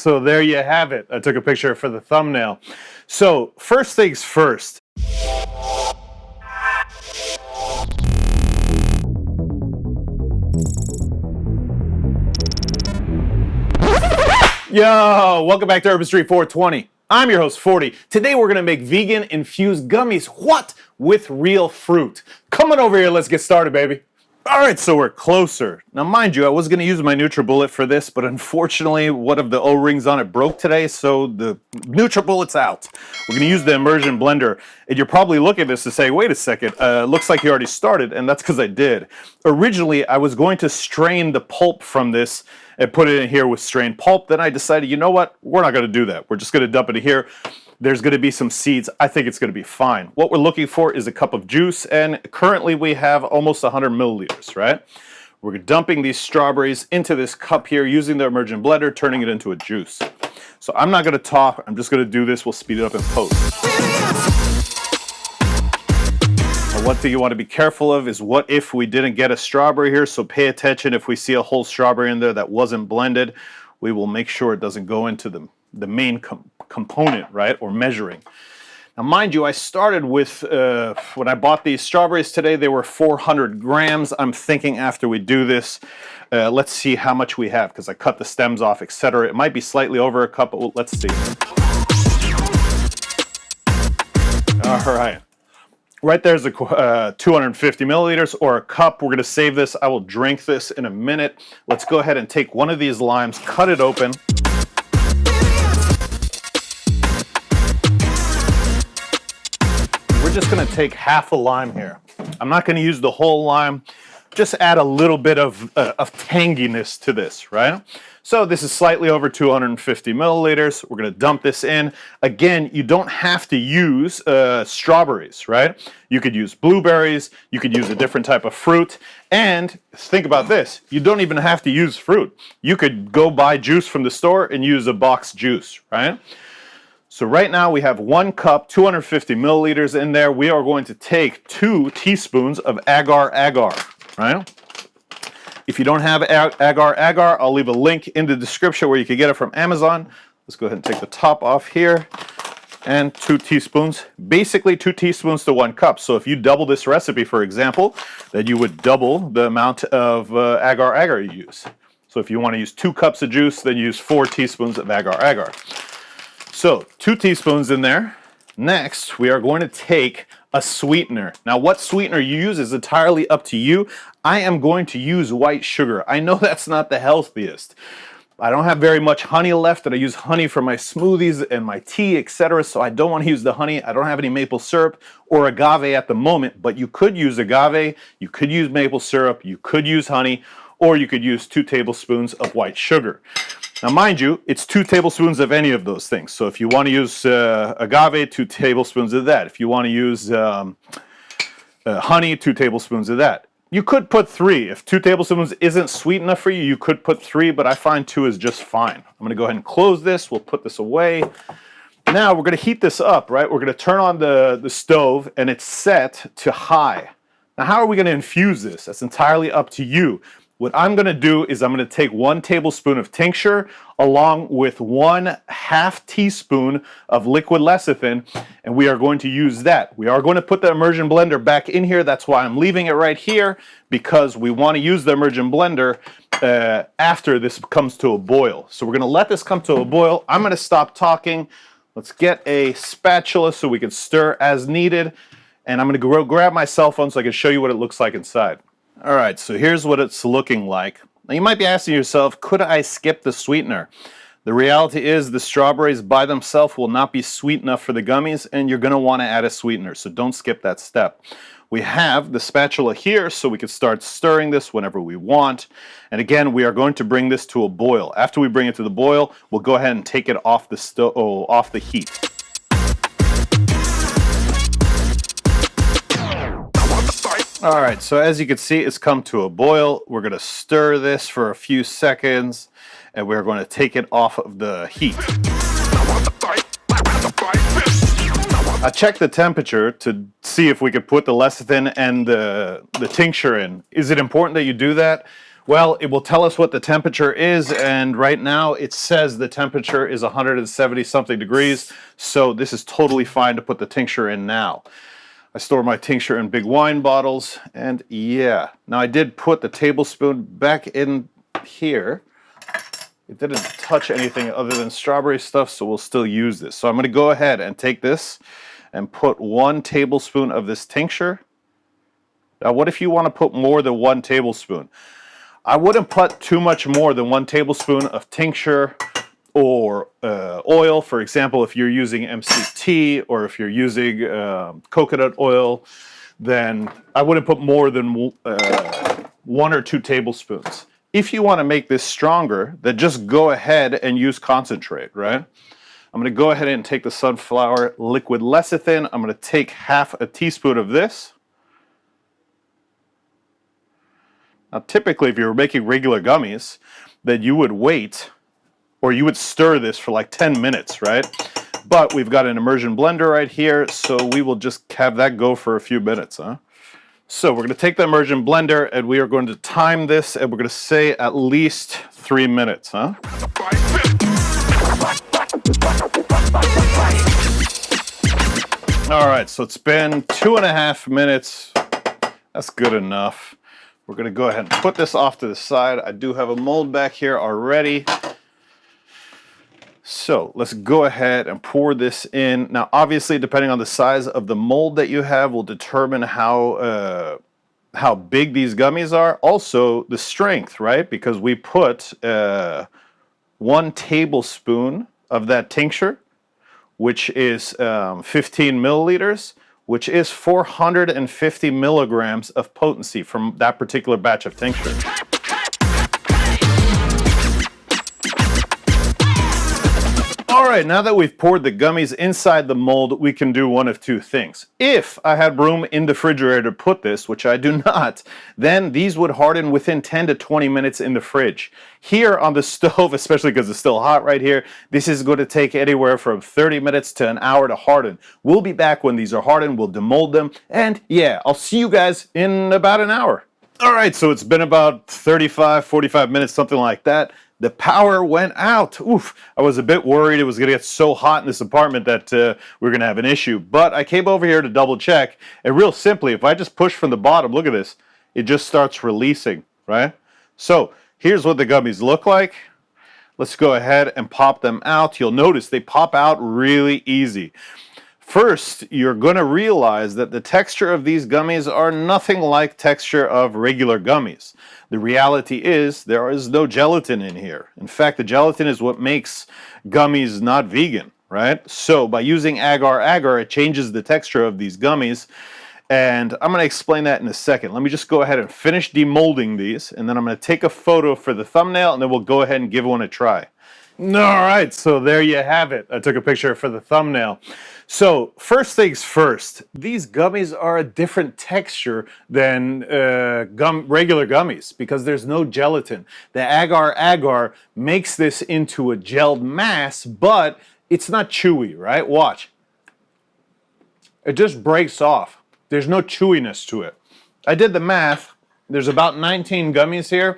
So there you have it. I took a picture for the thumbnail. So first things first. Yo, welcome back to Urban Street 420. I'm your host, 40. Today we're gonna make vegan infused gummies. What? With real fruit. Come on over here, let's get started, baby. All right, so we're closer. Now, mind you, I was gonna use my NutriBullet for this, but unfortunately, one of the O-rings on it broke today, so the NutriBullet's out. We're gonna use the immersion blender, and you're probably looking at this to say, wait a second, looks like you already started, and that's because I did. Originally, I was going to strain the pulp from this and put it in here with strained pulp. Then I decided, you know what? We're not going to do that. We're just going to dump it in here. There's going to be some seeds. I think it's going to be fine. What we're looking for is a cup of juice, and currently we have almost 100 milliliters, right? We're dumping these strawberries into this cup here using the immersion blender, turning it into a juice. So I'm not going to talk. I'm just going to do this. We'll speed it up in post. One thing you want to be careful of is what if we didn't get a strawberry here, so pay attention. If we see a whole strawberry in there that wasn't blended, we will make sure it doesn't go into the main component, right, or measuring. Now mind you, I started with, when I bought these strawberries today, they were 400 grams. I'm thinking after we do this, let's see how much we have, because I cut the stems off, etc. It might be slightly over a cup, but let's see. All right. Right there's a 250 milliliters or a cup. We're going to save this. I will drink this in a minute. Let's go ahead and take one of these limes, cut it open. We're just going to take half a lime here. I'm not going to use the whole lime. Just add a little bit of tanginess to this, right? So this is slightly over 250 milliliters. We're going to dump this in. Again, you don't have to use strawberries, right? You could use blueberries. You could use a different type of fruit. And think about this. You don't even have to use fruit. You could go buy juice from the store and use a box juice, right? So right now we have 1 cup, 250 milliliters in there. We are going to take 2 teaspoons of agar, right? If you don't have agar, I'll leave a link in the description where you can get it from Amazon. Let's go ahead and take the top off here. And 2 teaspoons, basically 2 teaspoons to 1 cup. So if you double this recipe, for example, then you would double the amount of agar you use. So if you want to use 2 cups of juice, then use 4 teaspoons of agar. So 2 teaspoons in there. Next, we are going to take a sweetener. Now, what sweetener you use is entirely up to you. I am going to use white sugar. I know that's not the healthiest. I don't have very much honey left, and I use honey for my smoothies and my tea, etc. So I don't want to use the honey. I don't have any maple syrup or agave at the moment, but you could use agave, you could use maple syrup, you could use honey, or you could use 2 tablespoons of white sugar. Now, mind you, it's 2 tablespoons of any of those things. So if you want to use agave, 2 tablespoons of that. If you want to use honey, 2 tablespoons of that. You could put 3. If 2 tablespoons isn't sweet enough for you, you could put 3, but I find 2 is just fine. I'm going to go ahead and close this. We'll put this away. Now, we're going to heat this up, right? We're going to turn on the stove, and it's set to high. Now, how are we going to infuse this? That's entirely up to you. What I'm going to do is I'm going to take 1 tablespoon of tincture along with 1/2 teaspoon of liquid lecithin, and we are going to use that. We are going to put the immersion blender back in here. That's why I'm leaving it right here, because we want to use the immersion blender after this comes to a boil. So we're going to let this come to a boil. I'm going to stop talking. Let's get a spatula so we can stir as needed, and I'm going to go grab my cell phone so I can show you what it looks like inside. All right, so here's what it's looking like. Now you might be asking yourself, could I skip the sweetener? The reality is the strawberries by themselves will not be sweet enough for the gummies, and you're going to want to add a sweetener, so don't skip that step. We have the spatula here, so we can start stirring this whenever we want. And again, we are going to bring this to a boil. After we bring it to the boil, we'll go ahead and take it off the heat. All right, so as you can see, it's come to a boil. We're going to stir this for a few seconds, and we're going to take it off of the heat. I checked the temperature to see if we could put the lecithin and the tincture in. Is it important that you do that? Well, it will tell us what the temperature is, and right now it says the temperature is 170 something degrees, so this is totally fine to put the tincture in now. I store my tincture in big wine bottles, and yeah. Now I did put the tablespoon back in here. It didn't touch anything other than strawberry stuff, so we'll still use this. So I'm going to go ahead and take this and put 1 tablespoon of this tincture. Now what if you want to put more than 1 tablespoon? I wouldn't put too much more than 1 tablespoon of tincture or oil. For example, if you're using MCT or if you're using coconut oil, then I wouldn't put more than 1 or 2 tablespoons. If you want to make this stronger, then just go ahead and use concentrate, right? I'm going to go ahead and take the sunflower liquid lecithin. I'm going to take half a teaspoon of this. Now, typically, if you were making regular gummies, then you would wait, or you would stir this for like 10 minutes, right? But we've got an immersion blender right here, so we will just have that go for a few minutes, huh? So we're going to take the immersion blender, and we are going to time this, and we're going to say at least 3 minutes, huh? All right, so it's been 2.5 minutes. That's good enough. We're going to go ahead and put this off to the side. I do have a mold back here already. So let's go ahead and pour this in. Now, obviously, depending on the size of the mold that you have will determine how big these gummies are. Also, the strength, right? Because we put 1 tablespoon of that tincture, which is 15 milliliters, which is 450 milligrams of potency from that particular batch of tincture. All right, now that we've poured the gummies inside the mold, we can do one of 2 things. If I had room in the refrigerator to put this, which I do not, then these would harden within 10 to 20 minutes in the fridge. Here on the stove, especially because it's still hot right here, this is going to take anywhere from 30 minutes to an hour to harden. We'll be back when these are hardened, we'll demold them, and yeah, I'll see you guys in about an hour. All right, so it's been about 35, 45 minutes, something like that. The power went out. Oof, I was a bit worried it was going to get so hot in this apartment that we were going to have an issue. But I came over here to double check, and real simply, if I just push from the bottom, look at this, it just starts releasing, right? So here's what the gummies look like. Let's go ahead and pop them out. You'll notice they pop out really easy. First, you're going to realize that the texture of these gummies are nothing like texture of regular gummies. The reality is there is no gelatin in here. In fact, the gelatin is what makes gummies not vegan, right? So by using agar, it changes the texture of these gummies. And I'm going to explain that in a second. Let me just go ahead and finish demolding these, and then I'm going to take a photo for the thumbnail, and then we'll go ahead and give one a try. All right, so there you have it. I took a picture for the thumbnail. So first things first, these gummies are a different texture than regular gummies because there's no gelatin. The agar makes this into a gelled mass, but it's not chewy, right? Watch. It just breaks off. There's no chewiness to it. I did the math. There's about 19 gummies here.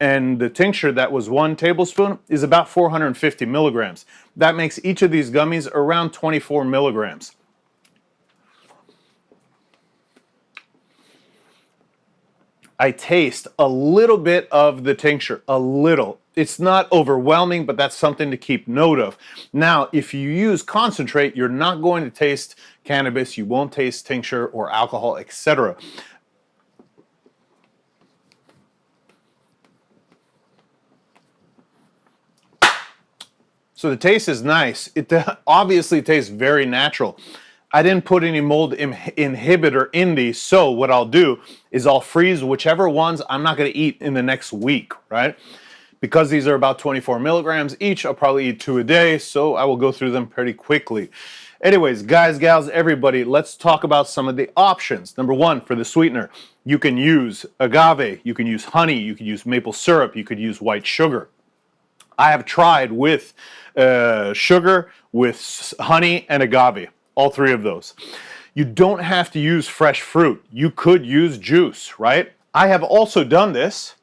And the tincture that was 1 tablespoon is about 450 milligrams. That makes each of these gummies around 24 milligrams. I taste a little bit of the tincture, a little. It's not overwhelming, but that's something to keep note of. Now, if you use concentrate, you're not going to taste cannabis, you won't taste tincture or alcohol, etc. So the taste is nice. It obviously tastes very natural. I didn't put any mold inhibitor in these, so what I'll do is I'll freeze whichever ones I'm not going to eat in the next week, right? Because these are about 24 milligrams each, I'll probably eat 2 a day, so I will go through them pretty quickly. Anyways, guys, gals, everybody, let's talk about some of the options. Number 1, for the sweetener, you can use agave, you can use honey, you can use maple syrup, you could use white sugar. I have tried with sugar, with honey, and agave, all 3 of those. You don't have to use fresh fruit. You could use juice, right? I have also done this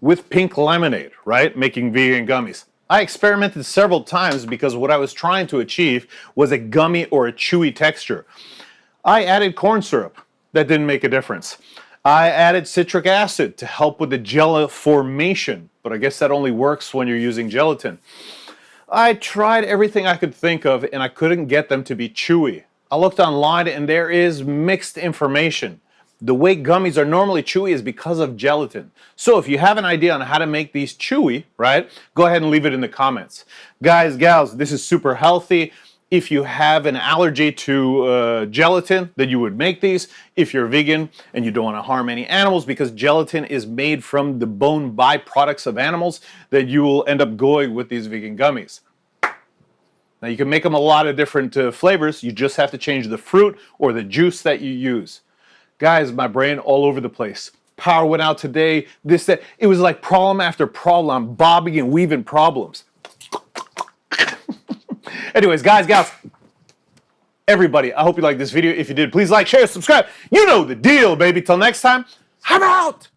with pink lemonade, right? Making vegan gummies. I experimented several times because what I was trying to achieve was a gummy or a chewy texture. I added corn syrup. That didn't make a difference. I added citric acid to help with the gel formation, but I guess that only works when you're using gelatin. I tried everything I could think of and I couldn't get them to be chewy. I looked online and there is mixed information. The way gummies are normally chewy is because of gelatin. So if you have an idea on how to make these chewy, right, go ahead and leave it in the comments. Guys, gals, this is super healthy. If you have an allergy to gelatin, then you would make these. If you're vegan and you don't want to harm any animals because gelatin is made from the bone byproducts of animals, then you will end up going with these vegan gummies. Now you can make them a lot of different flavors. You just have to change the fruit or the juice that you use. Guys, my brain all over the place. Power went out today, this, that. It was like problem after problem. I'm bobbing and weaving problems. Anyways, guys, gals, everybody, I hope you liked this video. If you did, please like, share, subscribe. You know the deal, baby. Till next time, I'm out.